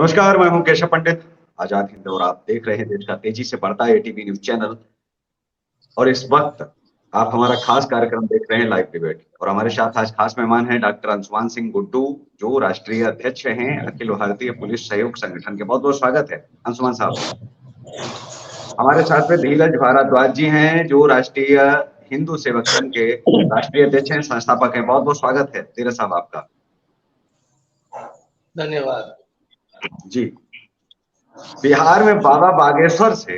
नमस्कार, मैं हूं केशव पंडित, आजाद हिंद, और आप देख रहे हैं देश का तेजी से बढ़ता एटीवी न्यूज चैनल। और इस वक्त आप हमारा खास कार्यक्रम देख रहे हैं, लाइव डिबेट। और हमारे साथ आज खास मेहमान हैं डॉक्टर अंशुमान सिंह गुड्डू, जो राष्ट्रीय अध्यक्ष हैं अखिल भारतीय पुलिस सहयोग संगठन के। बहुत बहुत स्वागत है अंशुमान साहब। हमारे साथ में धीरज भारद्वाज जी हैं, जो राष्ट्रीय हिंदू सेवक संघ के राष्ट्रीय अध्यक्ष हैं, संस्थापक हैं। बहुत बहुत स्वागत है धीरज साहब आपका। धन्यवाद जी। बिहार में बाबा बागेश्वर से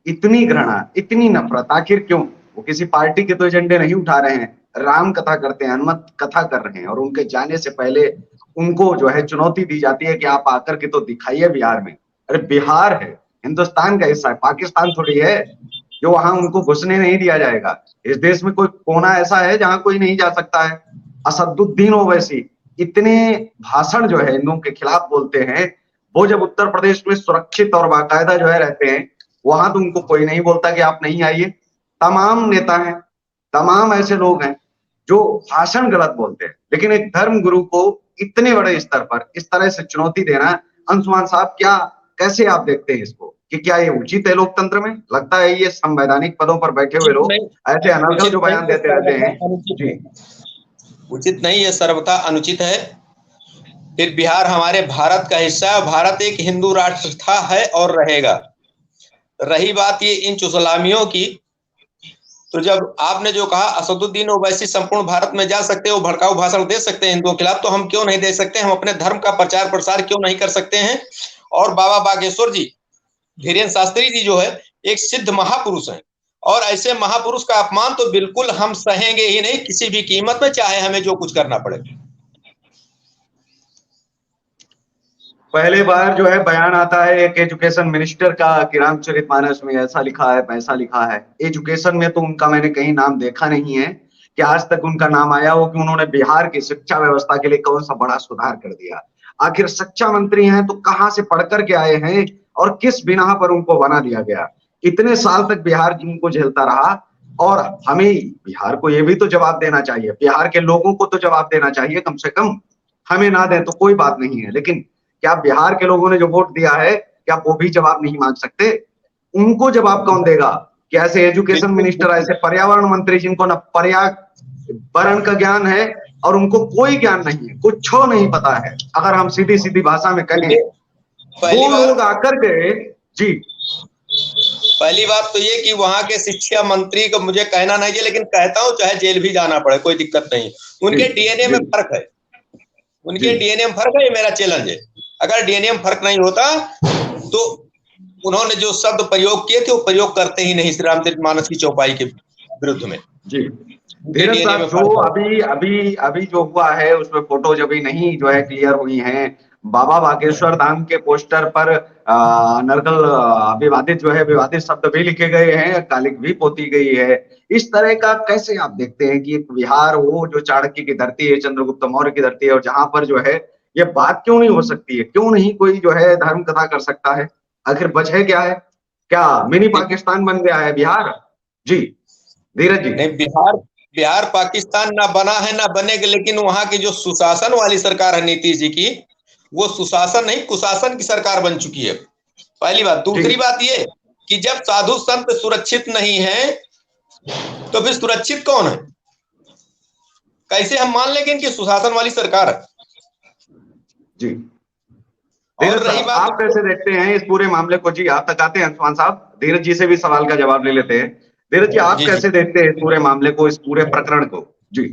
इतनी घृणा, इतनी नफरत, आखिर क्यों? वो किसी पार्टी के तो एजेंडे नहीं उठा रहे हैं, राम कथा करते हैं, हनुमत कथा कर रहे हैं, और उनके जाने से पहले उनको जो है चुनौती दी जाती है कि आप आकर के तो दिखाइए बिहार में। अरे बिहार है, हिंदुस्तान का हिस्सा है, पाकिस्तान थोड़ी है जो वहां उनको घुसने नहीं दिया जाएगा। इस देश में कोई कोना ऐसा है जहां कोई नहीं जा सकता है। असदुद्दीन ओवैसी इतने भाषण जो है हिंदुओं के खिलाफ बोलते हैं, वो जब उत्तर प्रदेश में सुरक्षित और बाकायदा जो है रहते हैं, वहां तो उनको कोई नहीं बोलता कि आप नहीं आइए। तमाम नेता हैं, तमाम ऐसे लोग हैं जो भाषण गलत बोलते हैं, लेकिन एक धर्म गुरु को इतने बड़े स्तर पर इस तरह से चुनौती देना, अंशुमान साहब, क्या कैसे आप देखते हैं इसको? कि क्या ये उचित है लोकतंत्र में? लगता है ये संवैधानिक पदों पर बैठे हुए लोग ऐसे अनर्गल जो बयान देते रहते हैं। जी, उचित नहीं है, सर्वथा अनुचित है। फिर बिहार हमारे भारत का हिस्सा है। भारत एक हिंदू राष्ट्र था, है और रहेगा। रही बात ये इन चुसलामियों की, तो जब आपने जो कहा असदुद्दीन ओवैसी संपूर्ण भारत में जा सकते हैं, वो भड़काऊ भाषण दे सकते हैं हिंदुओं के खिलाफ, तो हम क्यों नहीं दे सकते? हम अपने धर्म का प्रचार प्रसार क्यों नहीं कर सकते हैं? और बाबा बागेश्वर जी, धीरेन्द्र शास्त्री जी जो है एक सिद्ध महापुरुष हैं, और ऐसे महापुरुष का अपमान तो बिल्कुल हम सहेंगे ही नहीं, किसी भी कीमत में, चाहे हमें जो कुछ करना पड़े। पहले बार जो है बयान आता है एक एजुकेशन मिनिस्टर का कि रामचरितमानस में ऐसा लिखा है, वैसा लिखा है। एजुकेशन में तो उनका मैंने कहीं नाम देखा नहीं है कि आज तक उनका नाम आया हो कि उन्होंने बिहार की शिक्षा व्यवस्था के लिए कौन सा बड़ा सुधार कर दिया। आखिर शिक्षा मंत्री हैं तो कहां से पढ़ करके आए हैं और किस बिना पर उनको बना दिया गया? इतने साल तक बिहार उनको झेलता रहा, और हमें बिहार को ये भी तो जवाब देना चाहिए, बिहार के लोगों को तो जवाब देना चाहिए कम से कम। हमें ना दें तो कोई बात नहीं है, लेकिन क्या बिहार के लोगों ने जो वोट दिया है, क्या वो भी जवाब नहीं मांग सकते? उनको जवाब कौन देगा कि ऐसे एजुकेशन मिनिस्टर, ऐसे पर्यावरण मंत्री जिनको न पर्यावरण का ज्ञान है और उनको कोई ज्ञान नहीं है, कुछ नहीं पता है, अगर हम सीधी सीधी भाषा में कहें, वो लोग आकर के। जी, पहली बात तो ये कि वहां के शिक्षा मंत्री को मुझे कहना नहीं चाहिए, लेकिन कहता हूं चाहे जेल भी जाना पड़े, कोई दिक्कत नहीं। उनके डीएनए में फर्क है, उनके डीएनए में फर्क है, ये मेरा चैलेंज है। अगर डीएनए में फर्क नहीं होता तो उन्होंने जो शब्द प्रयोग किए थे वो प्रयोग करते ही नहीं रामचरितमानस की चौपाई के विरुद्ध में। जी, धीरज साहब, जो अभी अभी अभी जो हुआ है उसमें फोटोज अभी नहीं जो है क्लियर हुई हैं। बाबा बागेश्वर धाम के पोस्टर पर नर्गल विवादित जो है विवादित शब्द भी लिखे गए हैं, कालिक भी पोती गई है। इस तरह का कैसे आप देखते हैं कि बिहार वो जो चाणक्य की धरती है, चंद्रगुप्त मौर्य की धरती है, और जहां पर जो है ये बात क्यों नहीं हो सकती है? क्यों नहीं कोई जो है धर्म कथा कर सकता है? आखिर वजह क्या है? क्या मिनी पाकिस्तान बन गया है बिहार? जी धीरज जी। नहीं, बिहार पाकिस्तान ना बना है ना बनेगा, लेकिन वहां की जो सुशासन वाली सरकार है नीतीश जी की, वो सुशासन नहीं कुशासन की सरकार बन चुकी है, पहली बात। दूसरी बात ये कि जब साधु संत सुरक्षित नहीं है तो फिर सुरक्षित कौन है? कैसे हम मान लें कि इनकी सुशासन वाली सरकार है? जी, धीरज साहब, आप कैसे देखते हैं इस पूरे मामले को? जी, आप तक आते हैं अंशुमान साहब, धीरज जी से भी सवाल का जवाब ले लेते हैं। धीरज जी, आप कैसे देखते हैं इस पूरे मामले को, इस पूरे प्रकरण को? जी,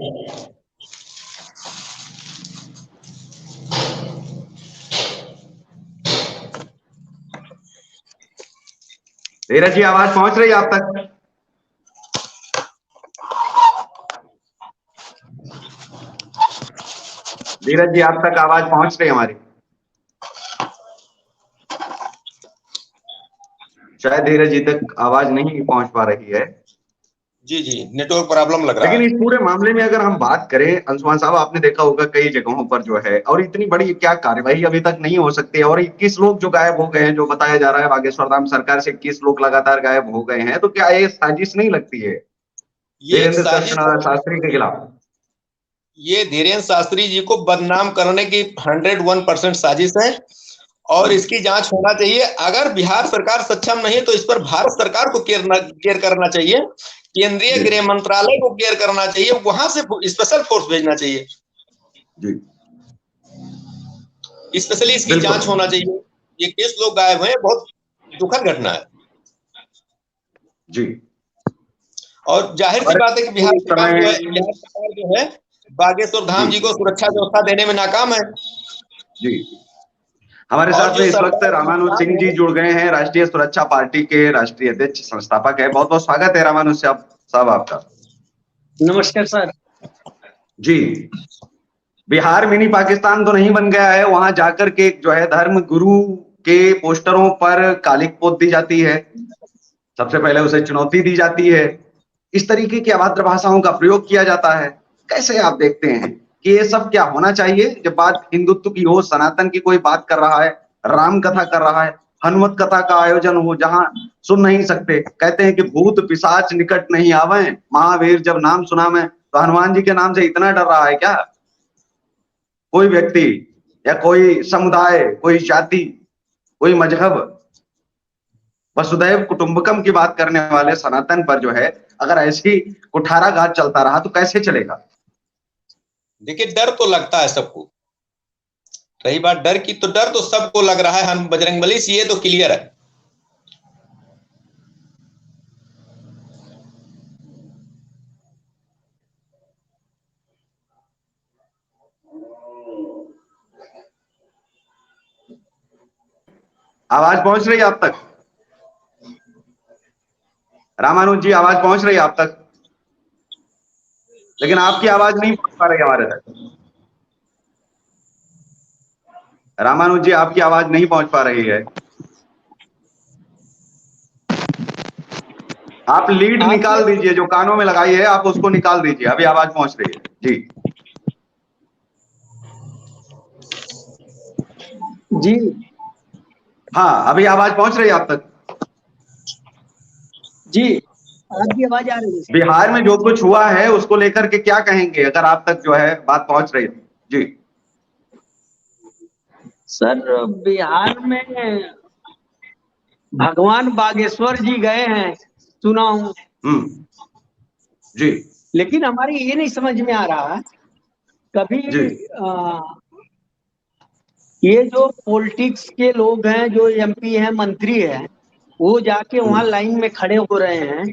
धीरज जी, आवाज पहुंच रही है आप तक? धीरज जी, आप तक आवाज पहुंच रही है हमारी? शायद धीरज जी तक आवाज नहीं पहुंच पा रही है। जी, नेटवर्क प्रॉब्लम लग रहा है। लेकिन इस पूरे मामले में अगर हम बात करें, अंशुमान साहब, आपने देखा होगा कई जगहों पर जो है, और इतनी बड़ी क्या कार्यवाही अभी तक नहीं हो सकती है, और 21 लोग जो गायब हो गए हैं, जो बताया जा रहा है बागेश्वर धाम सरकार से 21 लोग लगातार गायब हो गए हैं, तो क्या ये साजिश नहीं लगती है धीरेन्द्र शास्त्री के खिलाफ? ये धीरेन्द्र शास्त्री जी को बदनाम करने की 101% साजिश है, और इसकी जांच होना चाहिए। अगर बिहार सरकार सक्षम नहीं है तो इस पर भारत सरकार को केयर करना चाहिए, केंद्रीय गृह मंत्रालय को केयर करना चाहिए, वहां से स्पेशल फोर्स भेजना चाहिए जी, स्पेशली इसकी बिल्कुल जांच होना चाहिए। ये 20 लोग गायब हुए, बहुत दुखद घटना है। जी। और जाहिर सी हमारे बात है कि बिहार इस सरकार समय जो है बागेश्वर धाम जी जी को सुरक्षा व्यवस्था देने में नाकाम है। जी, हमारे और साथ जो में इस वक्त सरकार रामानुज सिंह जी है, जुड़ गए हैं, राष्ट्रीय सुरक्षा पार्टी के राष्ट्रीय अध्यक्ष संस्थापक है। बहुत बहुत स्वागत है रामानुज साहब आपका। नमस्कार सर। जी, बिहार मिनी पाकिस्तान तो नहीं बन गया है, वहां जाकर के जो है धर्म गुरु के पोस्टरों पर कालिक पोत दी जाती है, सबसे पहले उसे चुनौती दी जाती है, इस तरीके की अभद्र भाषाओं का प्रयोग किया जाता है। कैसे आप देखते हैं कि ये सब क्या होना चाहिए? जब बात हिंदुत्व की हो, सनातन की कोई बात कर रहा है, राम कथा कर रहा है, हनुमत कथा का आयोजन हो जहां सुन नहीं सकते, कहते हैं कि भूत पिशाच निकट नहीं आवे, महावीर जब नाम सुना मैं, तो हनुमान जी के नाम से इतना डर रहा है क्या कोई व्यक्ति या कोई समुदाय, कोई जाति, कोई मजहब? वसुदैव कुटुंबकम की बात करने वाले सनातन पर जो है अगर ऐसी कुठाराघात चलता रहा तो कैसे चलेगा? देखिए डर तो लगता है सबको, रही बात डर की तो डर तो सबको लग रहा है, हम बजरंगबली से ये तो क्लियर है। आवाज पहुंच रही है आप तक? रामानुज जी आवाज पहुंच रही है आप तक? लेकिन आपकी आवाज नहीं पहुंच पा रही हमारे तक। रामानुज जी आपकी आवाज नहीं पहुंच पा रही है। आप लीड निकाल दीजिए, जो कानों में लगाई है आप उसको निकाल दीजिए, अभी आवाज पहुंच रही है। जी जी हाँ, अभी आवाज पहुंच रही है आप तक? जी, आपकी आवाज आ रही है। बिहार में जो कुछ हुआ है उसको लेकर के क्या कहेंगे, अगर आप तक जो है बात पहुंच रही है? जी सर, बिहार में भगवान बागेश्वर जी गए हैं, सुना हूँ, जी लेकिन हमारी ये नहीं समझ में आ रहा कभी जी ये जो पॉलिटिक्स के लोग हैं, जो एमपी हैं, मंत्री हैं, वो जाके वहां लाइन में खड़े हो रहे हैं,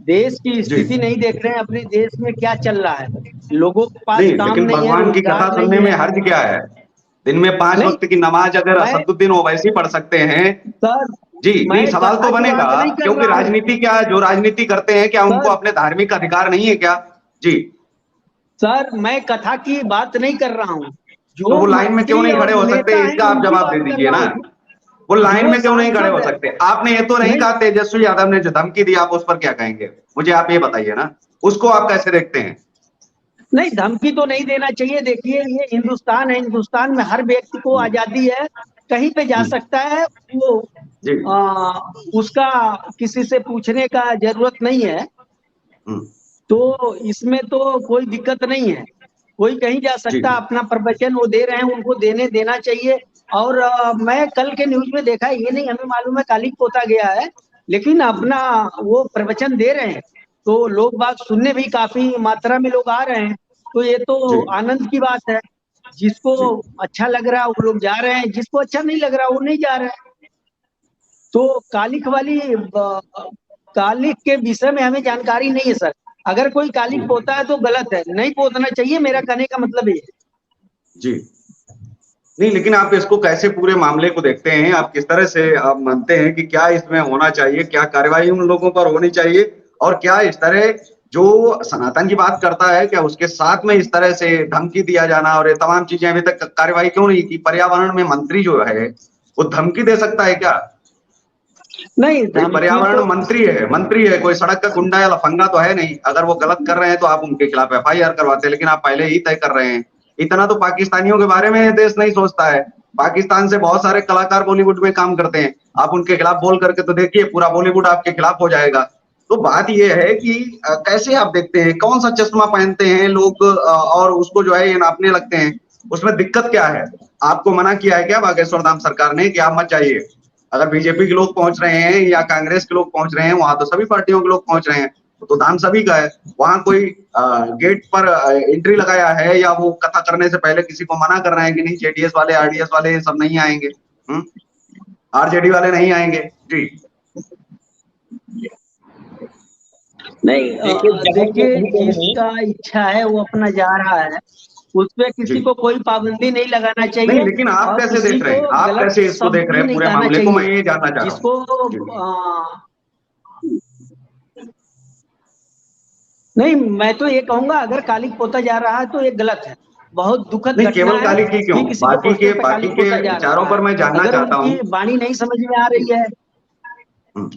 देश की जी स्थिति नहीं देख रहे हैं, अपने देश में क्या चल रहा है, लोगों के पास नहीं, काम लेकिन नहीं है, भगवान की कथा रोजगार सुनने नहीं में है। हर्ज क्या है? दिन में 5 नहीं, वक्त की नमाज अगर मैं असदुद्दीन ओवैसी पढ़ सकते हैं सर जी, मैं नहीं सवाल कथा तो की बनेगा, बात नहीं कर क्योंकि रहा हूँ राजनीति क्या है, जो राजनीति करते हैं क्या उनको सर। अपने धार्मिक अधिकार नहीं है क्या? जी, सर मैं कथा की बात नहीं कर रहा हूँ, तो जो वो लाइन में क्यों मंत्री नहीं खड़े और हो सकते, नेता हैं इसका आप उनकी जवाब दे बात कर दीजिए रहा ना। हूँ। वो लाइन जो में क्यों नहीं खड़े हो सांसद है, सकते? आपने ये तो नहीं कहा तेजस्वी यादव ने जो धमकी दी, आप उस पर क्या कहेंगे? मुझे आप ये बताइए ना, उसको आप कैसे देखते हैं? नहीं, धमकी तो नहीं देना चाहिए। देखिए, ये हिंदुस्तान है, हिंदुस्तान में हर व्यक्ति को आजादी है, कहीं पे जा सकता है वो। जी उसका किसी से पूछने का जरूरत नहीं है, तो इसमें तो कोई दिक्कत नहीं है, कोई कहीं जा जी सकता, अपना प्रवचन वो दे रहे हैं, उनको देना चाहिए। और मैं कल के न्यूज में देखा, ये नहीं हमें मालूम है कालिक पोता गया है, लेकिन अपना वो प्रवचन दे रहे हैं, तो लोग बात सुनने भी काफी मात्रा में लोग आ रहे हैं, तो ये तो जी आनंद की बात है। जिसको जी अच्छा लग रहा है वो लोग जा रहे हैं, जिसको अच्छा नहीं लग रहा वो नहीं जा रहे हैं। तो कालिक के विषय में हमें जानकारी नहीं है सर। अगर कोई कालिक पोता है तो गलत है, नहीं पोतना चाहिए, मेरा कहने का मतलब ये है। जी नहीं, लेकिन आप इसको कैसे पूरे मामले को देखते हैं? आप किस तरह से आप मानते हैं कि क्या इसमें होना चाहिए, क्या कार्रवाई उन लोगों पर होनी चाहिए, और क्या इस तरह जो सनातन की बात करता है क्या उसके साथ में इस तरह से धमकी दिया जाना और ये तमाम चीजें अभी तक कार्रवाई क्यों नहीं की? पर्यावरण में मंत्री जो है वो धमकी दे सकता है क्या? नहीं, भाई धमकी पर्यावरण तो मंत्री है, कोई सड़क का गुंडा या लफंगा तो है नहीं। अगर वो गलत कर रहे हैं तो आप उनके खिलाफ एफआईआर करवाते हैं, लेकिन आप पहले ही तय कर रहे हैं। इतना तो पाकिस्तानियों के बारे में देश नहीं सोचता है। पाकिस्तान से बहुत सारे कलाकार बॉलीवुड में काम करते हैं, आप उनके खिलाफ बोल करके तो देखिए, पूरा बॉलीवुड आपके खिलाफ हो जाएगा। तो बात यह है कि कैसे आप देखते हैं, कौन सा चश्मा पहनते हैं लोग और उसको जो है ये नापने लगते हैं, उसमें दिक्कत क्या है? आपको मना किया है क्या बागेश्वर धाम सरकार ने कि आप मत जाइए? अगर बीजेपी के लोग पहुंच रहे हैं या कांग्रेस के लोग पहुंच रहे हैं, वहां तो सभी पार्टियों के लोग पहुंच रहे हैं, तो धाम सभी का है। वहां कोई गेट पर एंट्री लगाया है या वो कथा करने से पहले किसी को मना कर रहे हैं कि नहीं जेडीएस वाले आरडीएस वाले सब नहीं आएंगे, आरजेडी वाले नहीं आएंगे? जी नहीं, देखिए नहीं। जिसका इच्छा है वो अपना जा रहा है, उस पे जी किसी को कोई पाबंदी नहीं लगाना नहीं, चाहिए लेकिन आप और कैसे किसी देख रहे को हैं, आप गलत कैसे इसको देख शब्द रहे भी हैं नहीं पूरे कहना मामले को, मैं चाहिए। ये जानना चाह रहा जिसको हूँ। जी नहीं, मैं तो ये कहूंगा अगर कालिक पोता जा रहा है तो ये गलत है, बहुत दुखद नहीं, घटना केवल है काली की क्यों, कि किसी के पोस्टर पे बाकी कालिक के पोता जा विचारों रहा है। पर मैं जानना अगर चाहता उनकी हूँ। वाणी नहीं समझ में आ रही है। हम्म,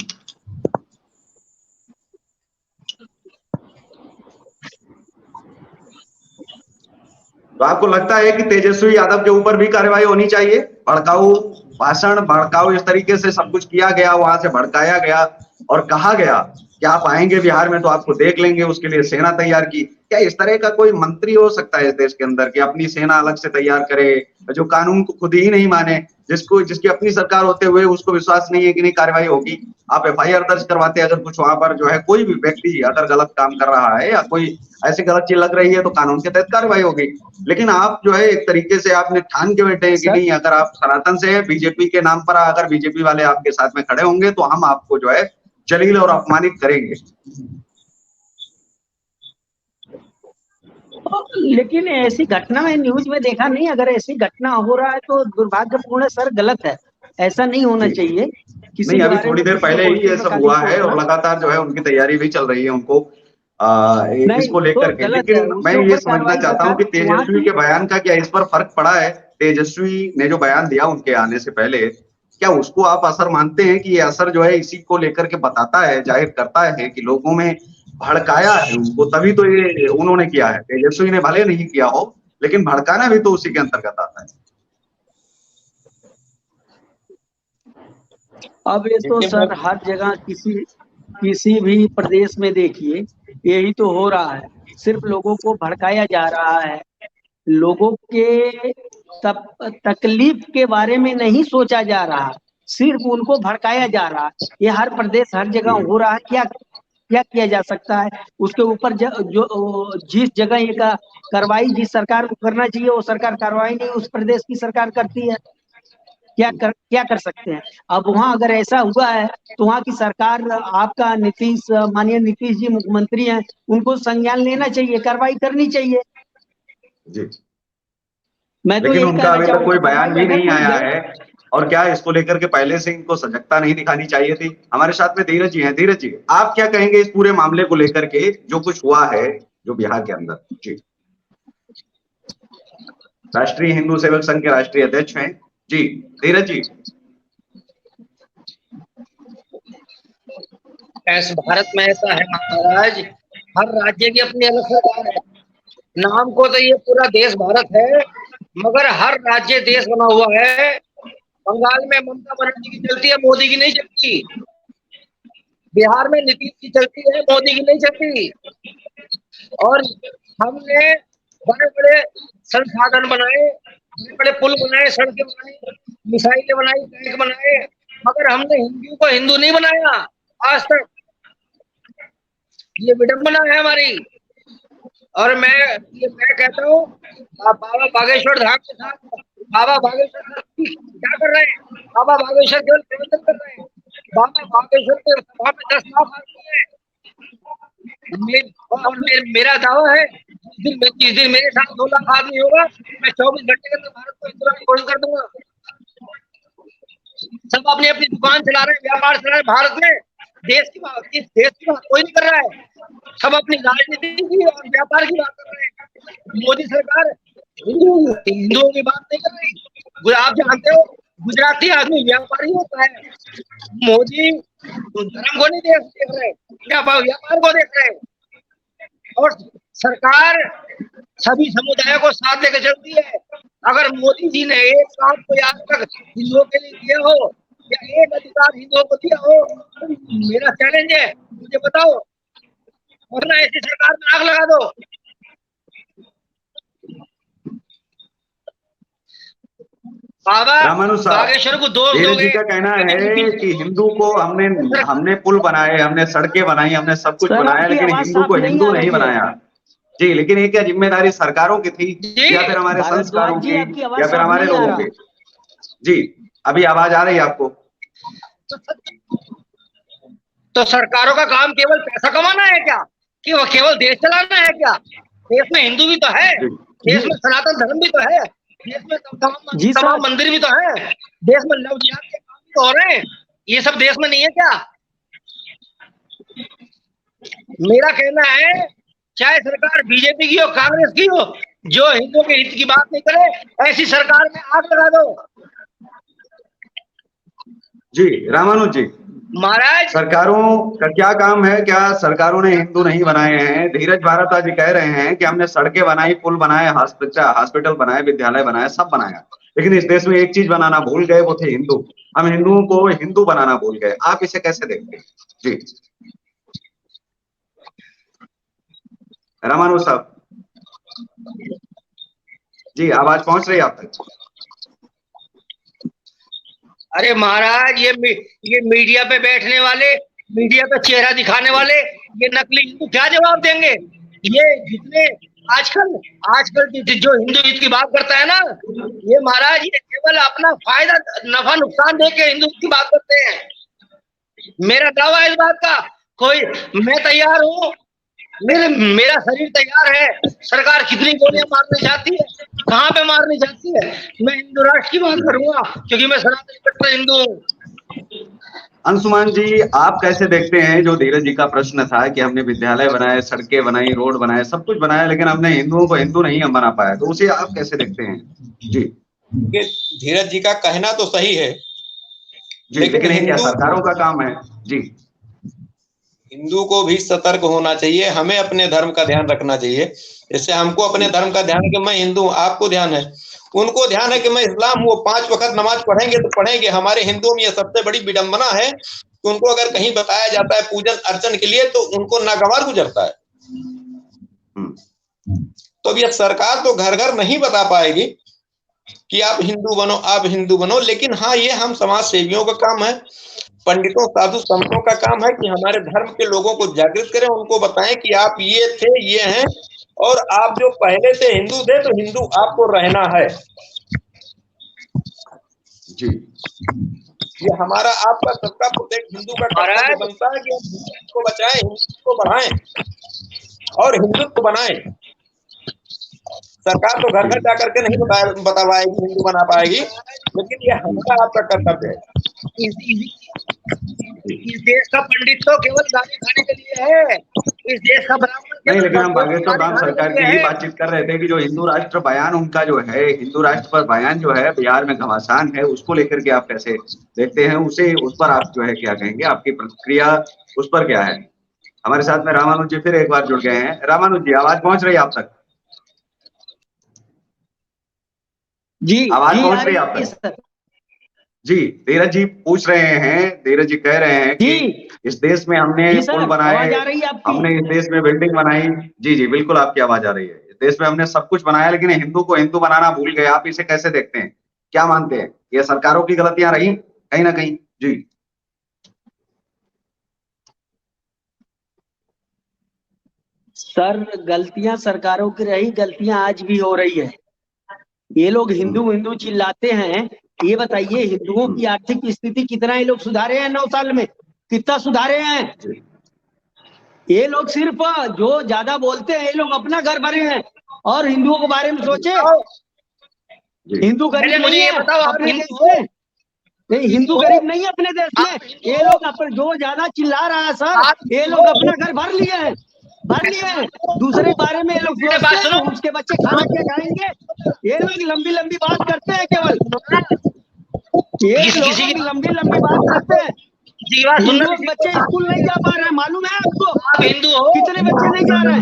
तो आपको लगता है कि तेजस्वी यादव के ऊपर भी कार्रवाई होनी चाहिए? भड़काऊ भाषण, भड़काऊ इस तरीके से सब कुछ किया गया, वहां से भड़काया गया और कहा गया कि आप आएंगे बिहार में तो आपको देख लेंगे, उसके लिए सेना तैयार की। क्या इस तरह का कोई मंत्री हो सकता है इस देश के अंदर कि अपनी सेना अलग से तैयार करे, जो कानून को खुद ही नहीं माने, जिसकी अपनी सरकार होते हुए उसको विश्वास नहीं है कि नहीं कार्रवाई होगी? आप एफआईआर दर्ज करवाते अगर कुछ वहां पर जो है कोई भी व्यक्ति अगर गलत काम कर रहा है या कोई ऐसी गलत चीज लग रही है तो कानून के तहत कार्रवाई होगी। लेकिन आप जो है एक तरीके से आपने ठान के बैठे हैं कि सर नहीं, अगर आप सनातन से बीजेपी के नाम पर अगर बीजेपी वाले आपके साथ में खड़े होंगे तो हम आपको जो है जलील और अपमानित करेंगे। लेकिन ऐसी घटना मैं न्यूज में देखा नहीं, अगर ऐसी घटना हो रहा है तो दुर्भाग्यपूर्ण है सर, गलत है, ऐसा नहीं होना जी चाहिए किसी नहीं, के अभी बारे थोड़ी में देर किसी के पहले ही पोस्टर ये पे सब कालिक हुआ है पोतना। और लगातार जो है उनकी तैयारी भी चल रही है उनको नहीं इसको तो लेकर के। गलत है, लेकिन मैं उसके ये ऊपर समझना कार्रवाई चाहता हूँ सरकार कि वहाँ तेजस्वी की। के बयान का क्या इस पर फर्क पड़ा है? तेजस्वी ने जो बयान दिया उनके आने से पहले, क्या उसको आप असर मानते हैं कि ये असर जो है इसी को लेकर के बताता है, जाहिर करता है कि लोगों में भड़काया है उनको, तभी तो ये उन्होंने किया है। तेजस्वी ने भले नहीं किया हो, लेकिन भड़काना भी तो उसी के अंतर्गत आता है। अब ये तो देखिए सर हर जगह किसी किसी भी प्रदेश में देखिए यही तो हो रहा है, सिर्फ लोगों को भड़काया जा रहा है, लोगों के तकलीफ के बारे में नहीं सोचा जा रहा, सिर्फ उनको भड़काया जा रहा है। ये हर प्रदेश हर जगह हो रहा है। क्या क्या किया जा सकता है उसके ऊपर? जो जिस जगह ये का कार्रवाई जिस सरकार को करना चाहिए वो सरकार कार्रवाई नहीं उस प्रदेश की सरकार करती है। क्या कर सकते हैं? अब वहां अगर ऐसा हुआ है तो वहां की सरकार, आपका माननीय नीतीश जी मुख्यमंत्री हैं, उनको संज्ञान लेना चाहिए, कार्रवाई करनी चाहिए। जी मैं तो लेकिन यही उनका कहना अभी तक चाहूंगा कोई बयान कार्रवाई भी अगर नहीं कोई आया गलत। है। और क्या इसको लेकर के पहले से इनको सजगता नहीं दिखानी चाहिए थी? हमारे साथ में धीरज जी हैं। धीरज जी, आप क्या कहेंगे इस पूरे मामले को लेकर के जो कुछ हुआ है जो बिहार के अंदर? जी, राष्ट्रीय हिंदू सेवक संघ के राष्ट्रीय अध्यक्ष हैं। जी धीरज जी। भारत में ऐसा है महाराज, हर राज्य की अपनी अलग सरकार है। नाम को तो ये पूरा देश भारत है, मगर हर राज्य देश बना हुआ है। बंगाल में ममता बनर्जी की चलती है, मोदी की नहीं चलती। बिहार में नीतीश की चलती है, मोदी की नहीं चलती। और हमने बड़े बड़े संसाधन बनाए, बड़े बड़े पुल बनाए, सड़कें बनाई, मिसाइलें बनाई, टैंक बनाए, मगर हमने हिंदू को हिंदू नहीं बनाया आज तक। ये विडंबना है हमारी। और मैं कहता हूँ बाबा बागेश्वर धाम के साथ बाबा बागेश्वर क्या कर रहे हैं? बाबा बागेश्वर केवल प्रवचन कर रहे हैं। बाबा बागेश्वर के सभा में 10 लाख आदमी है। मेरा दावा है जिस दिन मेरे साथ 2 लाख आदमी होगा, मैं 24 घंटे के अंदर भारत को हिंदू राष्ट्र घोषित कर दूंगा। सब अपनी अपनी दुकान चला रहे हैं, व्यापार चला रहे हैं भारत में। देश की बात कोई नहीं कर रहा है। सब अपनी राजनीति की और व्यापार की बात कर रहे हैं। मोदी सरकार हिंदुओं की बात नहीं कर रही। आप जानते हो गुजराती आदमी व्यापारी होता है। मोदी धर्म को नहीं देख रहे, व्यापार को देख रहे हैं। और सरकार सभी समुदायों को साथ लेकर चलती है। अगर मोदी जी ने एक काम कोई आज तक हिंदुओं के लिए किया हो या एक अधिकार हिंदुओं को दिया हो, तो मेरा चैलेंज है, मुझे बताओ, वरना ऐसी सरकार में आग लगा दो। बाबा रामानुज साहब, बागेश्वर को दोष धीरज जी दोगे? का कहना है कि हिंदू को हमने पुल बनाए, हमने सड़कें बनाई, हमने सब कुछ सर, बनाया, आपकी लेकिन आवाज हिंदू साफ को नहीं हिंदू आ नहीं रही है। बनाया। जी, लेकिन ये क्या जिम्मेदारी सरकारों की थी जी, या फिर हमारे संस्कारों भारद्वाज जी, की आपकी आवाज या फिर साफ हमारे नहीं आ लोगों रहा। की? जी, अभी आवाज आ रही है आपको? तो सरकारों का काम केवल पैसा कमाना है क्या, कि वो केवल देश चलाना है क्या? देश में हिंदू भी तो है, जी, देश में सनातन धर्म भी तो है, देश में जी सर। तमाम मंदिर भी तो है, देश में लव जिहाद के काम भी तो हो रहे हैं। ये सब देश में नहीं है क्या? मेरा कहना है, चाहे सरकार बीजेपी की हो, कांग्रेस की हो, जो हिंदुओं के हित की बात नहीं करे, ऐसी सरकार में आग लगा दो। जी रामानुज जी, महाराज सरकारों का क्या काम है? क्या सरकारों ने हिंदू नहीं बनाए हैं? धीरज भारद्वाज जी कह रहे हैं कि हमने सड़कें बनाई, पुल बनाए, हॉस्पिटल बनाए, विद्यालय बनाए, सब बनाया, लेकिन इस देश में एक चीज बनाना भूल गए, वो थे हिंदू। हम हिंदुओं को हिंदू बनाना भूल गए। आप इसे कैसे देखते हैं? जी रामानुज साहब, जी आवाज पहुंच रही है आप तक? अरे महाराज, ये मीडिया पे बैठने वाले, मीडिया पे चेहरा दिखाने वाले, ये नकली हिंदू क्या जवाब देंगे? ये जितने आजकल जो हिंदू हित की बात करता है ना, ये महाराज ये केवल अपना फायदा नफा नुकसान देख के हिंदू की बात करते हैं। मेरा दावा है इस बात का, मैं तैयार हूँ, मेरा शरीर तैयार है। सरकार कितनी गोलियां मारनी चाहती है, कहाँ पे मारनी चाहती है, मैं हिंदू राष्ट्र की बात करूंगा, क्योंकि मैं सनातन कट्टर हिंदू हूँ। अंशुमान जी, आप कैसे देखते हैं जो धीरज जी का प्रश्न था कि हमने विद्यालय बनाए, सड़कें बनाई, रोड बनाए, सब कुछ बनाया, लेकिन हमने हिंदुओं को हिंदू नहीं हम बना पाया, तो उसे आप कैसे देखते हैं? जी धीरज जी का कहना तो सही है, जी, लेकिन ये क्या सरकारों का काम है? जी, हिंदू को भी सतर्क होना चाहिए, हमें अपने धर्म का ध्यान रखना चाहिए। जैसे हमको अपने धर्म का ध्यान है कि मैं हिंदू हूँ, आपको ध्यान है, उनको ध्यान है कि मैं इस्लाम हूँ, 5 वक्त नमाज पढ़ेंगे तो पढ़ेंगे। हमारे हिंदुओं में ये सबसे बड़ी विडंबना है कि उनको अगर कहीं बताया जाता है पूजन अर्चन के लिए तो उनको नागवार गुजरता है। तो अब ये सरकार तो घर घर नहीं बता पाएगी कि आप हिंदू बनो, आप हिंदू बनो, लेकिन हाँ, ये हम समाज सेवियों का काम है, पंडितों साधु संतों का काम है कि हमारे धर्म के लोगों को जागृत करें, उनको बताएं कि आप ये थे, ये हैं, और आप जो पहले से हिंदू थे तो हिंदू आपको रहना है। जी, ये हमारा आपका सबका प्रत्येक हिंदू का कर्तव्य बनता है कि हम हिंदू को बचाएं, हिंदू को बढ़ाएं और हिंदुत्व बनाएं। सरकार तो घर घर जाकर के नहीं बता पाएगी, हिंदू बना पाएगी, लेकिन ये हमारा आपका कर्तव्य है। इस देश का पंडित तो केवल गाली खाने के लिए है, इस देश का ब्राह्मण नहीं, लेकिन हम बागेश्वर धाम सरकार की ही बातचीत कर रहे थे कि जो हिंदू राष्ट्र बयान उनका जो है, हिंदू राष्ट्र पर बयान जो है बिहार में घमासान है, उसको लेकर के आप कैसे देखते हैं? उस पर आप जो है क्या कहेंगे? आपकी प्रतिक्रिया उस पर क्या है? हमारे साथ में रामानुज जी फिर एक बार जुड़ गए हैं। रामानुज जी, आवाज पहुंच रही है आप तक? जी, आवाज पहुंच रही है आप तक? जी, धीरज जी पूछ रहे हैं, धीरज जी कह रहे हैं कि इस देश में हमने पुल बनाए, हमने इस देश में बिल्डिंग बनाई। जी जी, बिल्कुल आपकी आवाज आ रही है। इस देश में हमने सब कुछ बनाया, लेकिन हिंदू को हिंदू बनाना भूल गए। आप इसे कैसे देखते हैं? क्या मानते हैं? ये सरकारों की गलतियां रही कहीं ना कहीं? जी सर, गलतियां सरकारों की रही, गलतियां आज भी हो रही है। ये लोग हिंदू हिंदू चिल्लाते हैं, ये बताइए हिंदुओं की आर्थिक स्थिति कितना ये लोग सुधारे हैं 9 साल में? कितना सुधारे हैं? ये लोग सिर्फ जो ज्यादा बोलते हैं, ये लोग अपना घर भरे हैं और हिंदुओं के बारे में सोचे। हिंदू गरीब नहीं है अपने देश में, नहीं, हिंदू गरीब नहीं है अपने देश में। ये लोग जो ज्यादा चिल्ला रहा है सर, ये लोग अपना घर भर लिए हैं, दूसरे बारे में ये लोग सोचते हैं, उसके बच्चे खाना क्या खाएंगे। ये लोग लंबी लंबी बात करते हैं, केवल ये लोग लंबी लंबी बात करते हैं। हिंदू बच्चे स्कूल नहीं जा पा रहे हैं, मालूम है आपको? हिंदू हो, कितने बच्चे नहीं जा रहे हैं?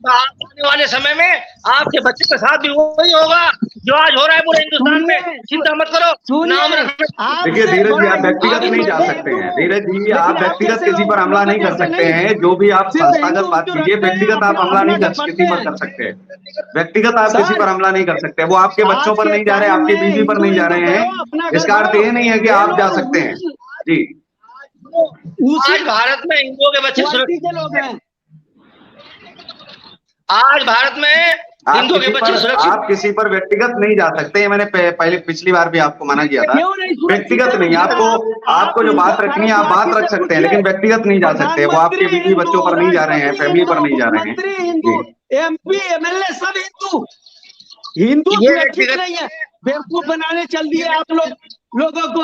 आने वाले समय में आपके बच्चे के साथ भी वही होगा। जो आज हो रहा है पूरे हिंदुस्तान में, चिंता मत करो, नाम रखना। देखिए धीरज जी, आप व्यक्तिगत नहीं जा सकते हैं। धीरज जी, आप व्यक्तिगत किसी पर हमला नहीं कर सकते हैं। जो भी आप संस्थागत बात कीजिए, व्यक्तिगत आप हमला नहीं किसी पर कर सकते हैं। व्यक्तिगत आप किसी पर हमला नहीं कर सकते। वो आपके बच्चों पर नहीं जा रहे, आपकी बीवी पर नहीं जा रहे हैं। इसका अर्थ ये नहीं है कि आप जा सकते हैं। जी, आज भारत में हिंदुओं के बच्चे सुरक्षित लोग हैं। आज भारत में हिंदुओं के बच्चे सुरक्षित। आप किसी पर व्यक्तिगत नहीं जा सकते। मैंने पहले पिछली बार भी आपको मना किया था। व्यक्तिगत नहीं, आपको जो बात रखनी है आप बात रख सकते हैं, लेकिन व्यक्तिगत नहीं जा सकते। वो आपके बीवी बच्चों पर नहीं जा रहे हैं, फैमिली पर नहीं जा रहे हैं। MP MLA सब हिंदू सुरक्षित नहीं है। बेवकूफ बनाने चल दिए आप लोगों को।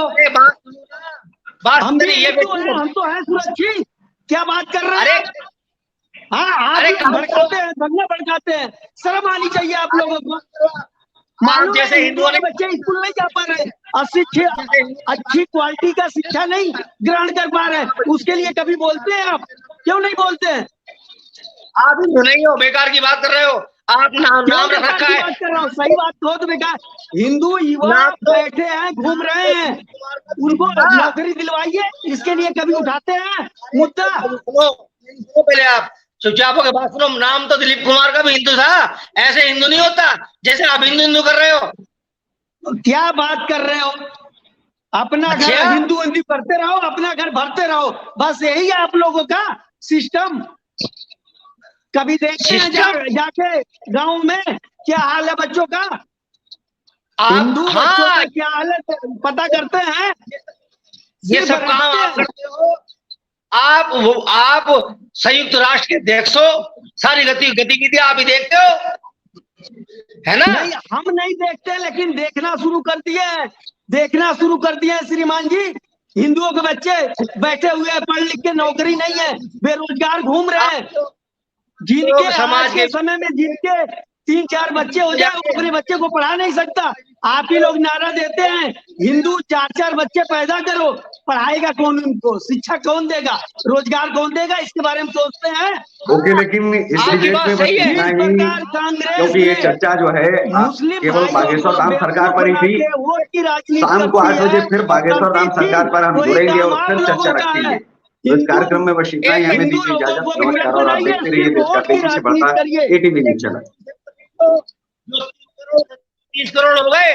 हम तो है सुरक्षित। क्या बात कर रहे हैं? हाँ, भड़काते हैं, धरना भड़काते हैं। शर्म आनी चाहिए आप लोगों को। मालूम जैसे हिंदुओं ने बच्चे स्कूल नहीं जा पा रहे, अच्छी क्वालिटी का शिक्षा नहीं ग्रहण कर पा रहे, उसके लिए कभी बोलते हैं आप? क्यों नहीं बोलते हैं? आप हिंदू नहीं हो, बेकार की बात कर रहे हो। आप नाम रख रखा है। बात कर रहा हूँ, सही बात हो तो बेकार। हिंदू युवा बैठे हैं, घूम रहे हैं, उनको नौकरी दिलवाइए, इसके लिए कभी उठाते हैं मुद्दा? पहले आप चुपचाप होकर बात सुनो। नाम तो दिलीप कुमार का भी हिंदू था। ऐसे हिंदू नहीं होता जैसे आप हिंदू कर रहे हो। क्या बात कर रहे हो? अपना घर हिंदू करते रहो, अपना घर भरते रहो, बस यही है आप लोगों का सिस्टम। कभी देखते हैं जाके गांव में क्या हाल है बच्चों का? हिंदू बच्चों का क्या हाल है पता करते हैं? ये सब काम आप करते हो। आप संयुक्त राष्ट्र के अध्यक्ष हो, सारी गतिविधि आप ही देखते हो, है ना? नहीं, हम नहीं देखते, लेकिन देखना शुरू कर दिए श्रीमान जी। हिंदुओं के बच्चे बैठे हुए हैं, पढ़ लिख के नौकरी नहीं है, बेरोजगार घूम रहे हैं। जिनके समाज के समय में जिनके 3-4 बच्चे हो जाए, अपने बच्चे को पढ़ा नहीं सकता। आप ही लोग नारा देते हैं हिंदू 4-4 बच्चे पैदा करो। पढ़ाएगा कौन उनको? शिक्षा कौन देगा? रोजगार कौन देगा? इसके बारे में सोचते हैं? ओके, लेकिन इस डिबेट में बस इतना ही, क्योंकि ये चर्चा जो है केवल बागेश्वर धाम सरकार पर ही थी। शाम को 8 बजे फिर बागेश्वर धाम सरकार पर हम जुड़ेंगे और फिर चर्चा रखेंगे। तो इस कार्यक्रम में बस इतना ही। हमें दीजिए इजाजत। नमस्कार। और आप देखते रहिए देश का तेजी से बढ़ता ATV न्यूज़ चैनल। 30 करोड़ हो गए।